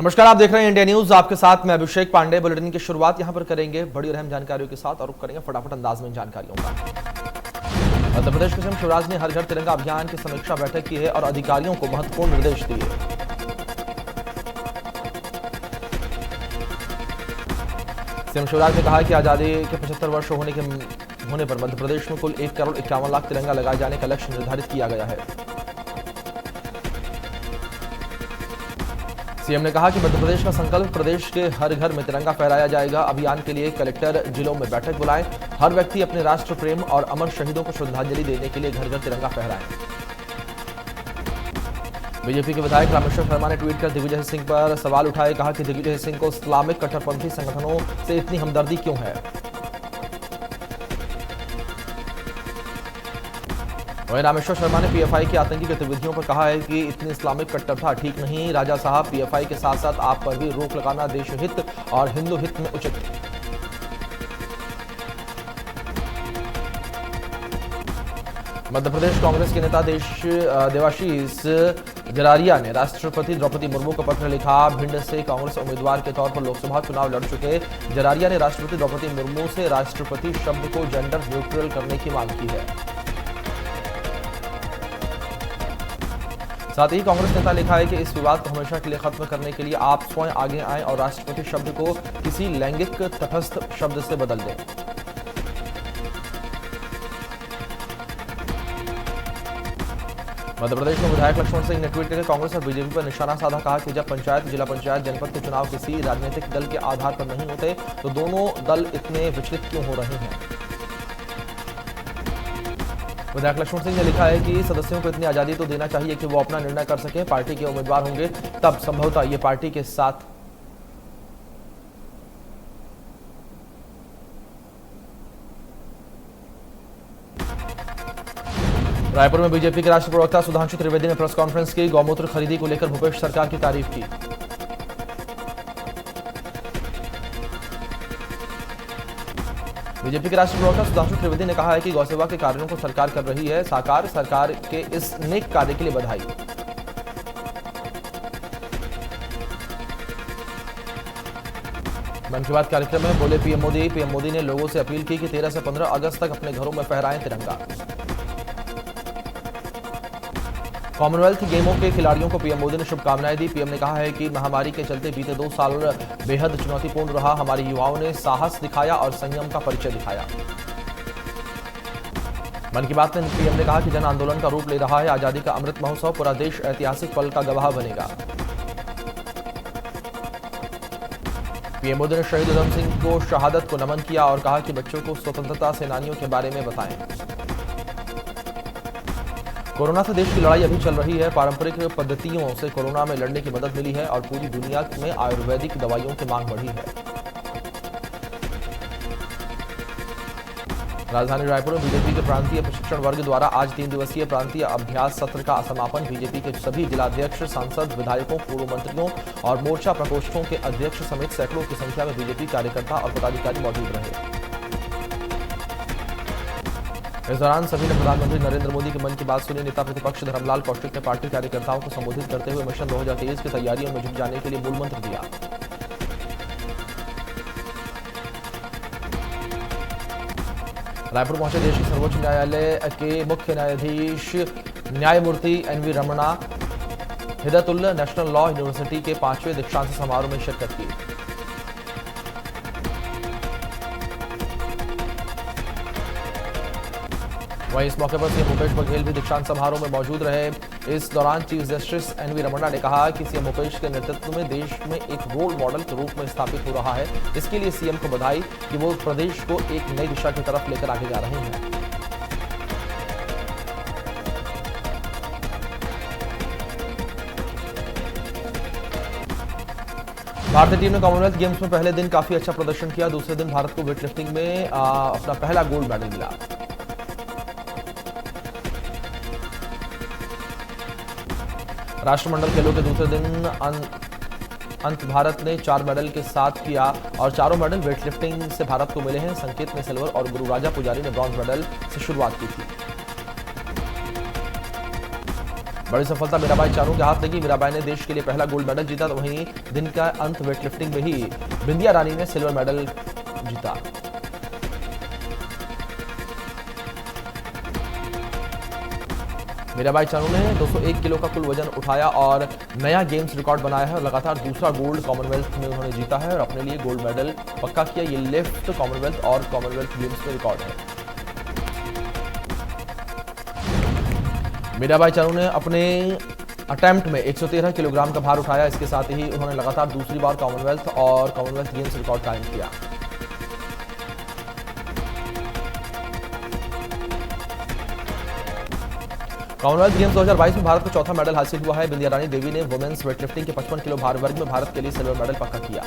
नमस्कार, आप देख रहे हैं इंडिया न्यूज। आपके साथ मैं अभिषेक पांडे। बुलेटिन की शुरुआत यहां पर करेंगे बड़ी और अहम जानकारियों के साथ और रुक करेंगे फटाफट अंदाज में जानकारियों का। मध्य प्रदेश के सीएम शिवराज ने हर घर तिरंगा अभियान की समीक्षा बैठक की है और अधिकारियों को महत्वपूर्ण निर्देश दिए। सीएम शिवराज ने कहा कि आजादी के 75 वर्ष होने पर मध्य प्रदेश में कुल 1 करोड़ 51 लाख तिरंगा लगाए जाने का लक्ष्य निर्धारित किया गया है। सीएम ने कहा कि मध्य प्रदेश का संकल्प प्रदेश के हर घर में तिरंगा फहराया जाएगा। अभियान के लिए कलेक्टर जिलों में बैठक बुलाएं। हर व्यक्ति अपने राष्ट्र प्रेम और अमर शहीदों को श्रद्धांजलि देने के लिए घर घर तिरंगा फहराएं। बीजेपी के विधायक रामेश्वर शर्मा ने ट्वीट कर दिग्विजय सिंह पर सवाल उठाए। कहा कि दिग्विजय सिंह को इस्लामिक कट्टरपंथी संगठनों से इतनी हमदर्दी क्यों है। वहीं रामेश्वर शर्मा ने पीएफआई की आतंकी गतिविधियों पर कहा है कि इतनी इस्लामिक कट्टरता ठीक नहीं। राजा साहब, पीएफआई के साथ साथ आप पर भी रोक लगाना देश हित और हिंदू हित में उचित। मध्य प्रदेश कांग्रेस के नेता देवाशीष जरारिया ने राष्ट्रपति द्रौपदी मुर्मू को पत्र लिखा। भिंड से कांग्रेस उम्मीदवार के तौर पर लोकसभा चुनाव लड़ चुके जरारिया ने राष्ट्रपति द्रौपदी मुर्मू से राष्ट्रपति शब्द को जेंडर न्यूट्रल करने की मांग की है। साथ ही कांग्रेस नेता लिखा है कि इस विवाद को हमेशा के लिए खत्म करने के लिए आप स्वयं आगे आएं और राष्ट्रपति शब्द को किसी लैंगिक तटस्थ शब्द से बदल दें। मध्य प्रदेश में विधायक लक्ष्मण सिंह ने ट्वीट करके कांग्रेस और बीजेपी पर निशाना साधा। कहा कि जब पंचायत, जिला पंचायत, जनपद के चुनाव किसी राजनीतिक दल के आधार पर नहीं होते तो दोनों दल इतने विचलित क्यों हो रहे हैं। विधायक लक्ष्मण सिंह ने लिखा है कि सदस्यों को इतनी आजादी तो देना चाहिए कि वो अपना निर्णय कर सकें। पार्टी के उम्मीदवार होंगे तब संभवतः ये पार्टी के साथ। रायपुर में बीजेपी के राष्ट्रीय प्रवक्ता सुधांशु त्रिवेदी ने प्रेस कॉन्फ्रेंस की। गौमूत्र खरीदी को लेकर भूपेश सरकार की तारीफ की। बीजेपी के राष्ट्रीय प्रवक्ता सुधांशु त्रिवेदी ने कहा है कि गौसेवा के कार्यों को सरकार कर रही है साकार। सरकार के इस नेक कार्य के लिए बधाई। मन की बात कार्यक्रम में बोले पीएम मोदी। पीएम मोदी ने लोगों से अपील की कि 13 से 15 अगस्त तक अपने घरों में फहराएं तिरंगा। कॉमनवेल्थ गेमों के खिलाड़ियों को पीएम मोदी ने शुभकामनाएं दी। पीएम ने कहा है कि महामारी के चलते बीते 2 साल बेहद चुनौतीपूर्ण रहा। हमारे युवाओं ने साहस दिखाया और संयम का परिचय दिखाया। मन की बात में पीएम ने कहा कि जन आंदोलन का रूप ले रहा है आजादी का अमृत महोत्सव। पूरा देश ऐतिहासिक पल का गवाह बनेगा। पीएम मोदी ने शहीद उधम सिंह को शहादत को नमन किया और कहा कि बच्चों को स्वतंत्रता सेनानियों के बारे में बताएं। कोरोना से देश की लड़ाई अभी चल रही है। पारंपरिक पद्धतियों से कोरोना में लड़ने की मदद मिली है और पूरी दुनिया में आयुर्वेदिक दवाइयों की मांग बढ़ी है। राजधानी रायपुर में बीजेपी के प्रांतीय प्रशिक्षण वर्ग द्वारा आज 3 दिवसीय प्रांतीय अभ्यास सत्र का समापन। बीजेपी के सभी जिलाध्यक्ष, सांसद, विधायकों, पूर्व मंत्रियों और मोर्चा प्रकोष्ठों के अध्यक्ष समेत सैकड़ों की संख्या में बीजेपी कार्यकर्ता और पदाधिकारी मौजूद रहे। इस दौरान सभी ने प्रधानमंत्री नरेंद्र मोदी के मन की बात सुनी। नेता प्रतिपक्ष धर्मलाल कौशिक ने पार्टी कार्यकर्ताओं को संबोधित करते हुए मिशन 2023 की तैयारियों में जुट जाने के लिए मूल मंत्र दिया। रायपुर पहुंचे देश के सर्वोच्च न्यायालय के मुख्य न्यायाधीश न्यायमूर्ति NV Ramana Hidayatullah national law university के 5वें दीक्षांत समारोह में शिरकत की। वहीं इस मौके पर सीएम भूपेश बघेल भी दीक्षांत समारोह में मौजूद रहे। इस दौरान चीफ जस्टिस एनवी रमणा ने कहा कि सीएम भूपेश के नेतृत्व में देश में एक रोल मॉडल के रूप में स्थापित हो रहा है। इसके लिए सीएम को बधाई कि वो प्रदेश को एक नई दिशा की तरफ लेकर आगे जा रहे हैं। भारतीय टीम ने कॉमनवेल्थ गेम्स में पहले दिन काफी अच्छा प्रदर्शन किया। दूसरे दिन भारत को वेटलिफ्टिंग में अपना पहला गोल्ड मेडल मिला। राष्ट्रमंडल खेलों के दूसरे दिन अंत भारत ने 4 मेडल के साथ किया और चारों मेडल वेटलिफ्टिंग से भारत को मिले हैं। संकेत ने सिल्वर और गुरुराजा पुजारी ने ब्रॉन्ज मेडल से शुरुआत की थी। बड़ी सफलता मीराबाई चानू के हाथ लगी। मीराबाई ने देश के लिए पहला गोल्ड मेडल जीता, तो वहीं दिन का अंत वेटलिफ्टिंग में ही बिंदिया रानी ने सिल्वर मेडल जीता। मीराबाई चानू ने 201 किलो का कुल वजन उठाया और नया गेम्स रिकॉर्ड बनाया है और लगातार दूसरा गोल्ड कॉमनवेल्थ में उन्होंने जीता है और अपने लिए गोल्ड मेडल पक्का किया। ये लेफ्ट कॉमनवेल्थ और कॉमनवेल्थ गेम्स में रिकॉर्ड है। मीराबाई चानू ने अपने अटेम्प्ट में 113 किलोग्राम का भार उठाया। इसके साथ ही उन्होंने लगातार दूसरी बार कॉमनवेल्थ और कॉमनवेल्थ गेम्स रिकॉर्ड कायम किया। कॉमनवेल्थ गेम्स 2022 में भारत को चौथा मेडल हासिल हुआ है। बिंदिया रानी देवी ने वुमेन्स वेटलिफ्टिंग के 55 किलो भार वर्ग में भारत के लिए सिल्वर मेडल पक्का किया।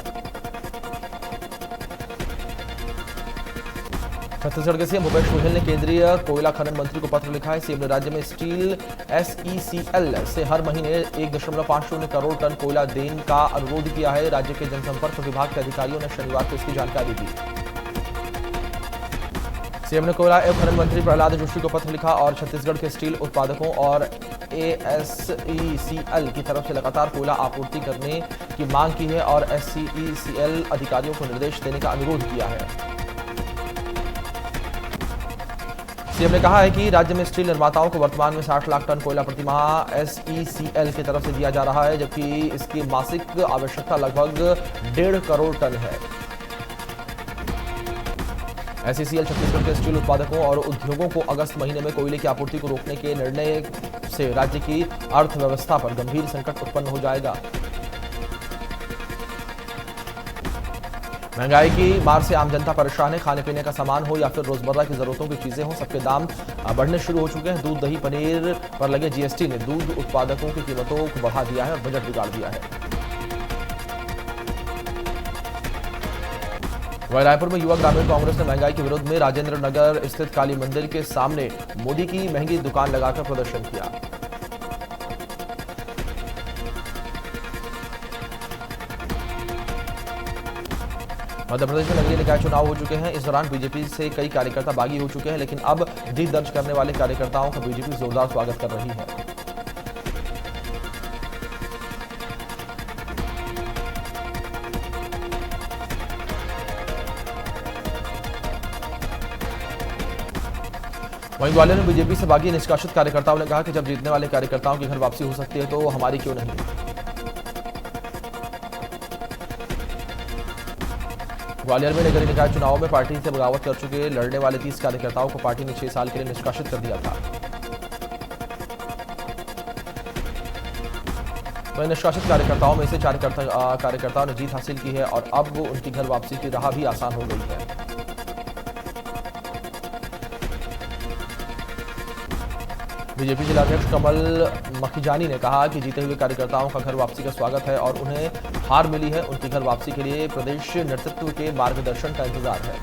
छत्तीसगढ़ के सीएम भूपेश बघेल ने केंद्रीय कोयला खनन मंत्री को पत्र लिखा है। सीएम ने राज्य में स्टील SECL से हर महीने 1.50 करोड़ टन कोयला देने का अनुरोध किया है। राज्य के जनसंपर्क विभाग के अधिकारियों ने शनिवार को इसकी जानकारी दी। सीएम ने कोयला एवं खनन मंत्री प्रहलाद जोशी को पत्र लिखा और छत्तीसगढ़ के स्टील उत्पादकों और ASECL की तरफ से लगातार कोयला आपूर्ति करने की मांग की है और SECL अधिकारियों को निर्देश देने का अनुरोध किया है। सीएम ने कहा है कि राज्य में स्टील निर्माताओं को वर्तमान में 60 लाख टन कोयला प्रतिमाह SECL की तरफ से दिया जा रहा है, जबकि इसकी मासिक आवश्यकता लगभग 1.5 करोड़ टन है। SECL छत्तीसगढ़ के स्टील उत्पादकों और उद्योगों को अगस्त महीने में कोयले की आपूर्ति को रोकने के निर्णय से राज्य की अर्थव्यवस्था पर गंभीर संकट उत्पन्न हो जाएगा। महंगाई की मार से आम जनता परेशान है। खाने पीने का सामान हो या फिर रोजमर्रा की जरूरतों की चीजें हो, सबके दाम बढ़ने शुरू हो चुके हैं। दूध, दही, पनीर पर लगे GST ने दूध उत्पादकों की कीमतों को बढ़ा दिया है और बजट बिगाड़ दिया है। वहीं रायपुर में युवा ग्रामीण कांग्रेस ने महंगाई के विरोध में राजेंद्र नगर स्थित काली मंदिर के सामने मोदी की महंगी दुकान लगाकर प्रदर्शन किया। मध्य प्रदेश में नगरीय निकाय चुनाव हो चुके हैं। इस दौरान बीजेपी से कई कार्यकर्ता बागी हो चुके हैं, लेकिन अब जीत दर्ज करने वाले कार्यकर्ताओं का बीजेपी जोरदार स्वागत कर रही है। वहीं ग्वालियर में बीजेपी से बागी निष्कासित कार्यकर्ताओं ने कहा कि जब जीतने वाले कार्यकर्ताओं की घर वापसी हो सकती है तो हमारी क्यों नहीं। ग्वालियर में नगरीय निकाय चुनाव में पार्टी से बगावत कर चुके लड़ने वाले 30 कार्यकर्ताओं को पार्टी ने 6 साल के लिए निष्कासित कर दिया था। वहीं निष्कासित कार्यकर्ताओं में से 4 कार्यकर्ताओं ने जीत हासिल की है और अब उनकी घर वापसी की राह भी आसान हो गई है। बीजेपी जिलाध्यक्ष कमल मखीजानी ने कहा कि जीते हुए कार्यकर्ताओं का घर वापसी का स्वागत है और उन्हें हार मिली है। उनकी घर वापसी के लिए प्रदेश नेतृत्व के मार्गदर्शन का इंतजार है।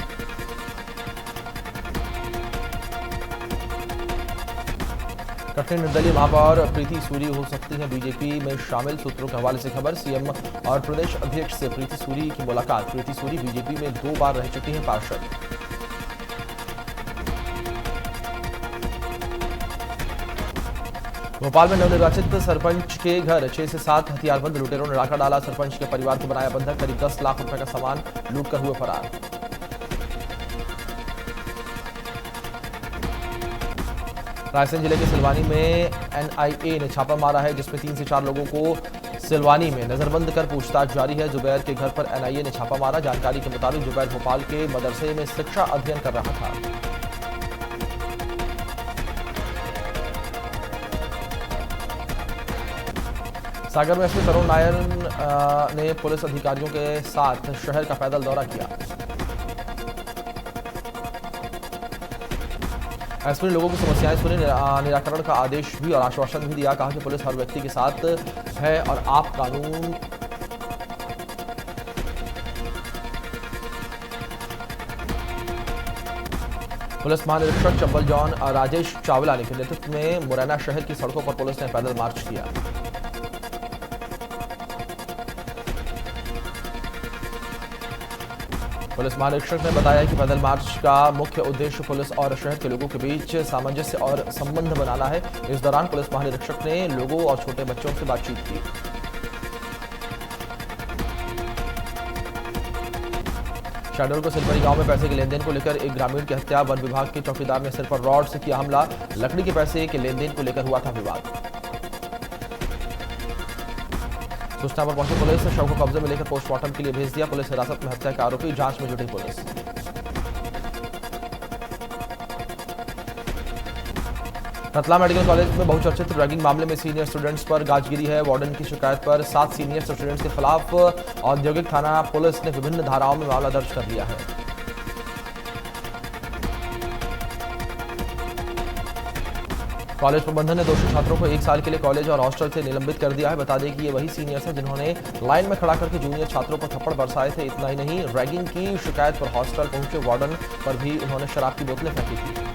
कटनी निर्दलीय महापौर प्रीति सूरी हो सकती है बीजेपी में शामिल। सूत्रों के हवाले से खबर। सीएम और प्रदेश अध्यक्ष से प्रीति सूरी की मुलाकात। प्रीति सूरी बीजेपी में 2 बार रह चुकी हैं पार्षद। भोपाल में नवनिर्वाचित सरपंच के घर 6 से 7 हथियारबंद लुटेरों ने डाका डाला। सरपंच के परिवार को बनाया बंधक। करीब 10 लाख रुपए का सामान लूटकर हुए फरार। रायसेन जिले के सिलवानी में NIA ने छापा मारा है, जिसमें 3 से 4 लोगों को सिलवानी में नजरबंद कर पूछताछ जारी है। जुबैर के घर पर NIA ने छापा मारा। जानकारी के मुताबिक जुबैर भोपाल के मदरसे में शिक्षा अध्ययन कर रहा था। सागर में एसपी तरुण नायर ने पुलिस अधिकारियों के साथ शहर का पैदल दौरा किया। एसपी ने लोगों की समस्याएं सुनी, निराकरण का आदेश भी और आश्वासन भी दिया। कहा कि पुलिस हर व्यक्ति के साथ है और आप कानून पुलिस महानिरीक्षक चंबल जॉन राजेश चावला के नेतृत्व में मुरैना शहर की सड़कों पर पुलिस ने पैदल मार्च किया। पुलिस महानिरीक्षक ने बताया कि पैदल मार्च का मुख्य उद्देश्य पुलिस और शहर के लोगों के बीच सामंजस्य और संबंध बनाना है। इस दौरान पुलिस महानिरीक्षक ने लोगों और छोटे बच्चों से बातचीत की। शहडोल को सिलपरी गांव में पैसे के लेनदेन को लेकर एक ग्रामीण की हत्या। वन विभाग के चौकीदार ने सिर पर रॉड से किया हमला। लकड़ी के पैसे के लेनदेन को लेकर हुआ था विवाद। सूचना पर पहुंची पुलिस शव को कब्जे में लेकर पोस्टमार्टम के लिए भेज दिया। पुलिस हिरासत में हत्या का आरोपी, जांच में जुटी पुलिस। रतलाम मेडिकल कॉलेज में बहुचर्चित रैगिंग मामले में सीनियर स्टूडेंट्स पर गाजगिरी है। वार्डन की शिकायत पर 7 सीनियर स्टूडेंट्स के खिलाफ औद्योगिक थाना पुलिस ने विभिन्न धाराओं में मामला दर्ज कर लिया है। कॉलेज प्रबंधन ने दोषी छात्रों को 1 साल के लिए कॉलेज और हॉस्टल से निलंबित कर दिया है। बता दें कि ये वही सीनियर्स हैं जिन्होंने लाइन में खड़ा करके जूनियर छात्रों पर थप्पड़ बरसाए थे। इतना ही नहीं, रैगिंग की शिकायत पर हॉस्टल पहुंचे वार्डन पर भी उन्होंने शराब की बोतलें फेंकी थी।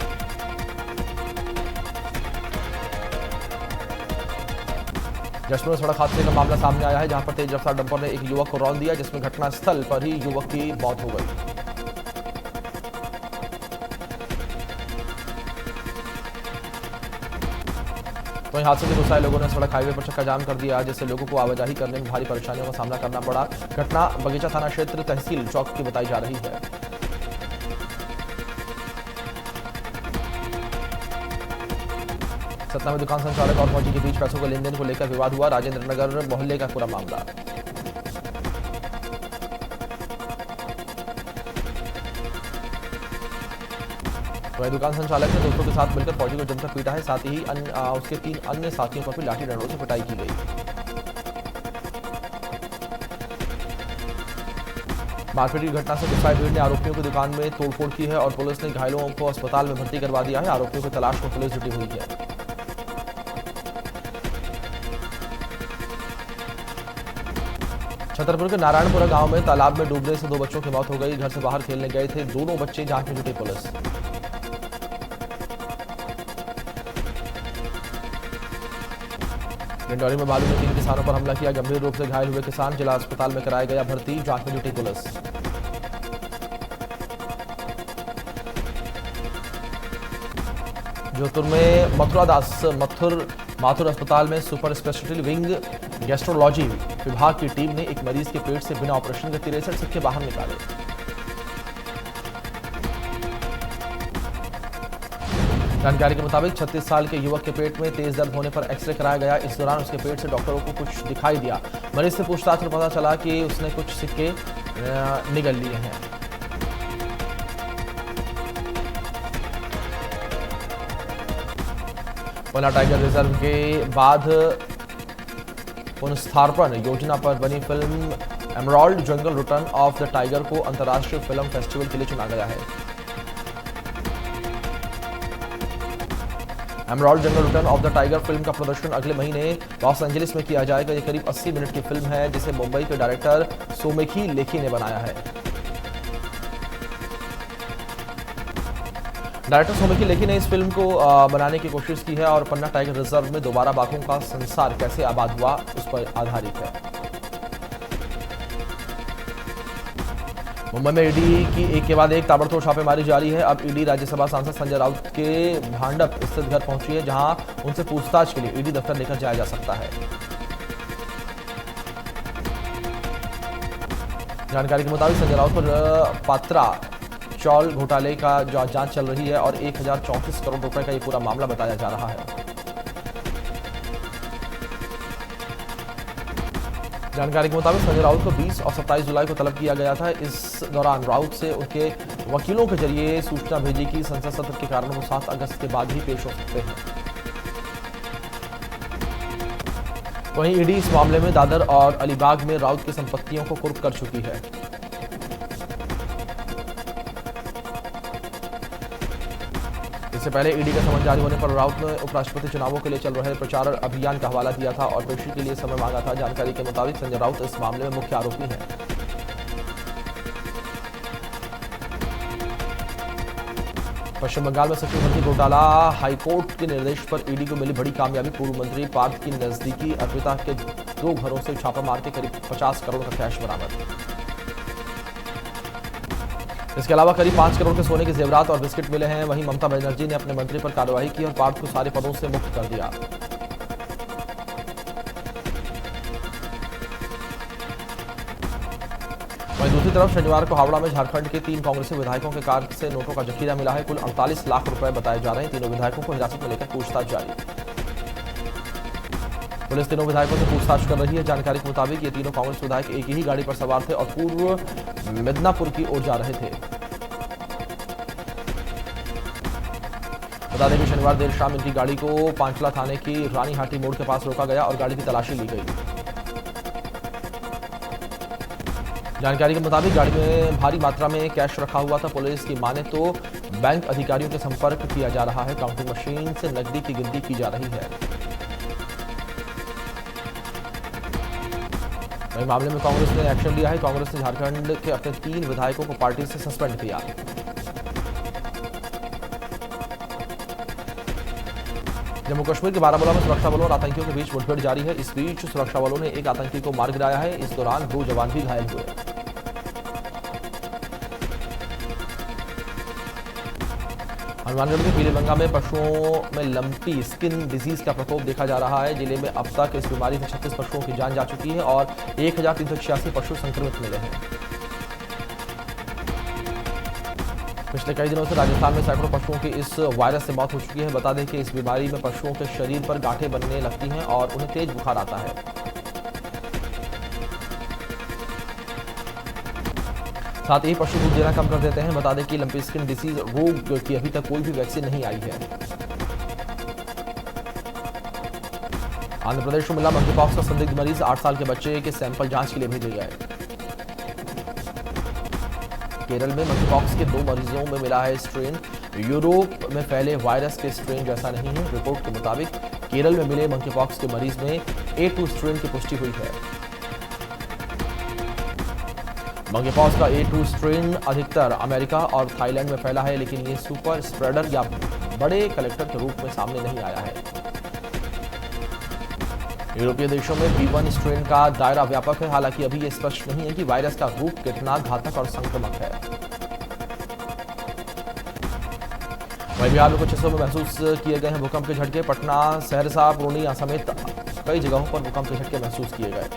जशपुर में सड़क हादसे का मामला सामने आया है, जहां पर तेज रफ्तार डंपर ने एक युवक को रौंद दिया, जिसमें घटनास्थल पर ही युवक की मौत हो गई। वहीं हादसे से गुस्साए लोगों ने सड़क हाईवे पर चक्का जाम कर दिया, जिससे लोगों को आवाजाही करने में भारी परेशानियों का सामना करना पड़ा। घटना बगीचा थाना क्षेत्र तहसील चौक की बताई जा रही है। सतना में दुकान संचालक और फौजी के बीच पैसों के लेनदेन को लेकर विवाद हुआ। राजेंद्र नगर मोहल्ले का पूरा मामला। वही दुकान संचालक ने दोस्तों के साथ मिलकर फौजी को जमकर पीटा है। साथ ही उसके 3 अन्य साथियों पर भी लाठी डंडों से पिटाई की गई। मारपीट की घटना से गुस्साए भीड़ ने आरोपियों की दुकान में तोड़फोड़ की है और पुलिस ने घायलों को अस्पताल में भर्ती करवा दिया है। आरोपियों की तलाश में पुलिस जुटी हुई है। छतरपुर के नारायणपुरा गांव में तालाब में डूबने से 2 बच्चों की मौत हो गई। घर से बाहर खेलने गए थे दोनों बच्चे, जांच में जुटी पुलिस। डिंडौरी में बालू में 3 किसानों पर हमला किया। गंभीर रूप से घायल हुए किसान जिला अस्पताल में कराया गया भर्ती, जांच में जुटी पुलिस। जोधपुर में माथुर अस्पताल में सुपर स्पेशलिटी विंग गैस्ट्रोलॉजी विभाग की टीम ने एक मरीज के पेट से बिना ऑपरेशन के 63 सिक्के बाहर निकाले। जानकारी के मुताबिक 36 साल के युवक के पेट में तेज दर्द होने पर एक्सरे कराया गया। इस दौरान उसके पेट से डॉक्टरों को कुछ दिखाई दिया। मरीज से पूछताछ में पता चला कि उसने कुछ सिक्के निगल लिए हैं। पन्ना टाइगर रिजर्व के बाद पुनर्स्थापन योजना पर बनी film emerald jungle return of the tiger को अंतर्राष्ट्रीय फिल्म फेस्टिवल के लिए चुना गया है। Emerald jungle return of the tiger film का प्रदर्शन अगले महीने लॉस एंजलिस में किया जाएगा। यह करीब 80 मिनट की फिल्म है, जिसे मुंबई के डायरेक्टर सोमेखी लेखी ने बनाया है। डायरेक्टर सोमेखी लेखी ने इस फिल्म को बनाने की कोशिश की है और पन्ना टाइगर रिजर्व में दोबारा बाघों का संसार कैसे आबाद हुआ उस पर आधारित है। मुंबई में ईडी की एक के बाद एक ताबड़तोड़ छापेमारी जारी है। अब ईडी राज्यसभा सांसद संजय राउत के भांडप स्थित घर पहुंची है, जहां उनसे पूछताछ के लिए ईडी दफ्तर लेकर जाया जा सकता है। जानकारी के मुताबिक संजय राउत पर पात्रा चौल घोटाले का जांच चल रही है और 1034 करोड़ रुपए का ये पूरा मामला बताया जा रहा है। जानकारी के मुताबिक संजय राउत को 20 और 27 जुलाई को तलब किया गया था। इस दौरान राउत से उनके वकीलों के जरिए सूचना भेजी कि संसद सत्र के कारण वो 7 अगस्त के बाद ही पेश हो सकते हैं। वहीं ईडी इस मामले में दादर और अलीबाग में राउत की संपत्तियों को कुर्क कर चुकी है। इससे पहले ईडी का समन जारी होने पर राउत ने उपराष्ट्रपति चुनावों के लिए चल रहे प्रचार अभियान का हवाला दिया था और पेशी के लिए समय मांगा था। जानकारी के मुताबिक संजय राउत इस मामले में मुख्य आरोपी हैं। पश्चिम बंगाल में सचिव भर्ती घोटाला, हाईकोर्ट के निर्देश पर ईडी को मिली बड़ी कामयाबी। पूर्व मंत्री पार्थ की नजदीकी अर्पिता के 2 घरों से छापा मार के करीब 50 करोड़ का कैश बरामद। इसके अलावा करीब 5 करोड़ के सोने के जेवरात और बिस्किट मिले हैं। वहीं ममता बनर्जी ने अपने मंत्री पर कार्रवाई की और पार्थ को सारे पदों से मुक्त कर दिया। वहीं दूसरी तरफ शनिवार को हावड़ा में झारखंड के 3 कांग्रेसी विधायकों के कार से नोटों का जखीरा मिला है। कुल 48 लाख रुपए बताए जा रहे हैं। तीनों विधायकों को हिरासत में लेकर पूछताछ जारी। पुलिस तीनों विधायकों से पूछताछ कर रही है। जानकारी के मुताबिक ये तीनों कांग्रेस विधायक एक ही गाड़ी पर सवार थे और पूर्व मिदनापुर की ओर जा रहे थे। बता दें कि शनिवार देर शाम इनकी गाड़ी को पांचला थाने की रानीहाटी मोड़ के पास रोका गया और गाड़ी की तलाशी ली गई। जानकारी के मुताबिक गाड़ी में भारी मात्रा में कैश रखा हुआ था। पुलिस की माने तो बैंक अधिकारियों के संपर्क किया जा रहा है। काउंटिंग मशीन से नकदी की गिनती की जा रही है। वहीं मामले में कांग्रेस ने एक्शन लिया है। कांग्रेस ने झारखंड के अपने 3 विधायकों को पार्टी से सस्पेंड किया। जम्मू कश्मीर के बारामूला में सुरक्षा बलों और आतंकियों के बीच मुठभेड़ जारी है। इस बीच सुरक्षा बलों ने एक आतंकी को मार गिराया है। इस दौरान 2 जवान भी घायल हुए। हनुमानगढ़ के पीलीबंगा में पशुओं में लंपी स्किन डिजीज का प्रकोप देखा जा रहा है। जिले में अब तक इस बीमारी से 36 पशुओं की जान जा चुकी है और 1386 पशु संक्रमित मिले हैं। पिछले कई दिनों से राजस्थान में सैकड़ों पशुओं की इस वायरस से मौत हो चुकी है। बता दें कि इस बीमारी में पशुओं के शरीर पर गांठें बनने लगती हैं और उन्हें तेज बुखार आता है। साथ ही पशु दूध देना कम कर देते हैं। बता दें कि लंपी स्किन डिसीज रोग की अभी तक कोई भी वैक्सीन नहीं आई है। आंध्र प्रदेश में मिला मंकीपॉक्स का संदिग्ध मरीज। 8 साल के बच्चे के सैंपल जांच के लिए भेजे गए। केरल में मंकीपॉक्स के 2 मरीजों में मिला है स्ट्रेन। यूरोप में फैले वायरस के स्ट्रेन जैसा नहीं है। रिपोर्ट के मुताबिक केरल में मिले मंकीपॉक्स के मरीज में A2 स्ट्रेन की पुष्टि हुई है। मंकीपॉक्स का A2 स्ट्रेन अधिकतर अमेरिका और थाईलैंड में फैला है, लेकिन ये सुपर स्प्रेडर या बड़े कलेक्टर के रूप में सामने नहीं आया है। यूरोपीय देशों में B1 स्ट्रेन का दायरा व्यापक है। हालांकि अभी यह स्पष्ट नहीं है कि वायरस का रूप कितना घातक और संक्रामक है। वहीं बिहार में कुछ हिस्सों में महसूस किए गए हैं भूकंप के झटके। पटना, सहरसा, पूर्णिया समेत कई जगहों पर भूकंप के झटके महसूस किए गए।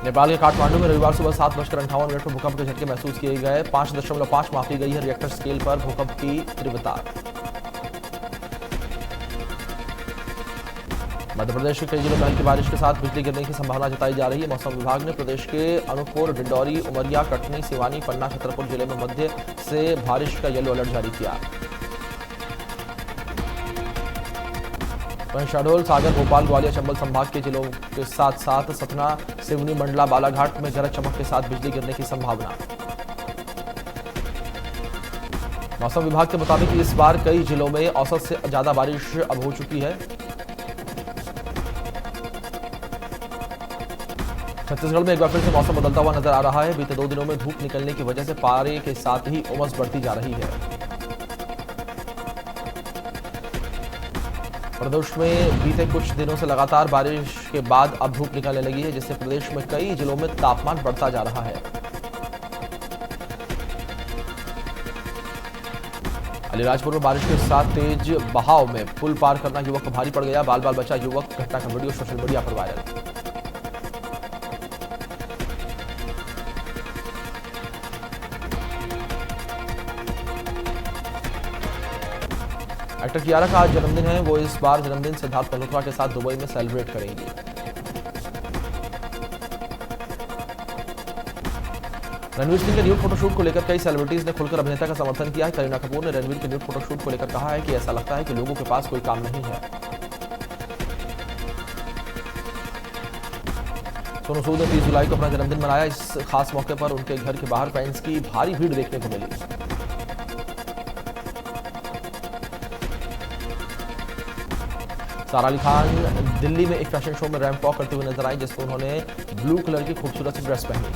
नेपाल के काठमांडू में रविवार सुबह 7:58 पर भूकंप के झटके महसूस किए गए। 5.5 मापी गई है रिएक्टर स्केल पर भूकंप की तीव्रता। मध्य प्रदेश के कई जिलों में हल्की बारिश के साथ बिजली गिरने की संभावना जताई जा रही है। मौसम विभाग ने प्रदेश के अनूपपुर, डिंडौरी, उमरिया, कटनी, सिवानी, पन्ना, छतरपुर जिले में मध्य से बारिश का येलो अलर्ट जारी किया। वहीं शहडोल, सागर, भोपाल, ग्वालियर, चंबल संभाग के जिलों के साथ साथ सतना, सिवनी, मंडला, बालाघाट में गरज चमक के साथ बिजली गिरने की संभावना। मौसम विभाग के मुताबिक इस बार कई जिलों में औसत से ज्यादा बारिश अब हो चुकी है। छत्तीसगढ़ में एक बार फिर से मौसम बदलता हुआ नजर आ रहा है। बीते 2 दिनों में धूप निकलने की वजह से पारे के साथ ही उमस बढ़ती जा रही है। प्रदेश में बीते कुछ दिनों से लगातार बारिश के बाद अब धूप निकलने लगी है, जिससे प्रदेश में कई जिलों में तापमान बढ़ता जा रहा है। अलीराजपुर में बारिश के साथ तेज बहाव में पुल पार करना युवक को भारी पड़ गया। बाल बाल बचा युवक। घटना का वीडियो सोशल मीडिया पर वायरल। एक्टर कियारा का आज जन्मदिन है। वो इस बार जन्मदिन सिद्धार्थ मल्होत्रा के साथ दुबई में सेलिब्रेट करेंगी। रणवीर सिंह के न्यूड फोटोशूट को लेकर कई सेलिब्रिटीज ने खुलकर अभिनेता का समर्थन किया है। करीना कपूर ने रणवीर के न्यूड फोटोशूट को लेकर कहा है कि ऐसा लगता है कि लोगों के पास कोई काम नहीं है। सोनू सूद ने 30 जुलाई को अपना जन्मदिन मनाया। इस खास मौके पर उनके घर के बाहर फैंस की भारी भीड़ देखने को मिली। सारा अली खान दिल्ली में एक फैशन शो में रैंप वॉक करते हुए नजर आई, जिसमें उन्होंने ब्लू कलर की खूबसूरत सी ड्रेस पहनी।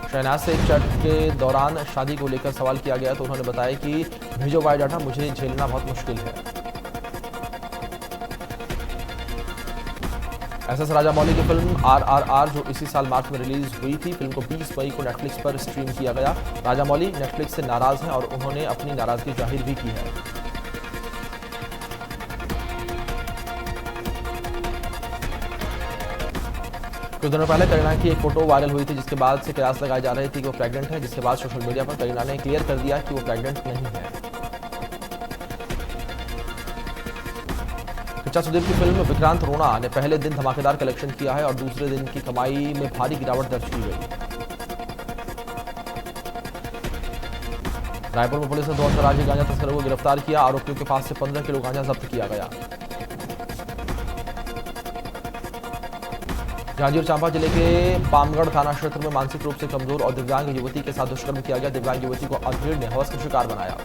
शहनाज से एक चैट के दौरान शादी को लेकर सवाल किया गया तो उन्होंने बताया कि भेजो बायोडाटा, मुझे झेलना बहुत मुश्किल है। एसएस राजामौली की फिल्म आरआरआर जो इसी साल मार्च में रिलीज हुई थी, फिल्म को 20 मई को नेटफ्लिक्स पर स्ट्रीम किया गया। राजामौली नेटफ्लिक्स से नाराज हैं और उन्होंने अपनी नाराजगी जाहिर भी की है। कुछ दिनों पहले करीना की एक फोटो वायरल हुई थी, जिसके बाद से कयास लगाए जा रहे थे कि वो प्रेग्नेंट है, जिसके बाद सोशल मीडिया पर करीना ने क्लियर कर दिया कि वो प्रेग्नेंट नहीं है। किच्चा सुदीप की फिल्म विक्रांत रोना ने पहले दिन धमाकेदार कलेक्शन किया है और दूसरे दिन की कमाई में भारी गिरावट दर्ज की गई। रायपुर में पुलिस ने 2 अंतर्राज्यीय गांजा तस्करों को गिरफ्तार किया। आरोपियों के पास से 15 किलो गांजा जब्त किया गया। जांजगीर चांपा जिले के पामगढ़ थाना क्षेत्र में मानसिक रूप से कमजोर और दिव्यांग युवती के साथ दुष्कर्म किया गया। दिव्यांग युवती को अधेड़ ने हवस का शिकार बनाया।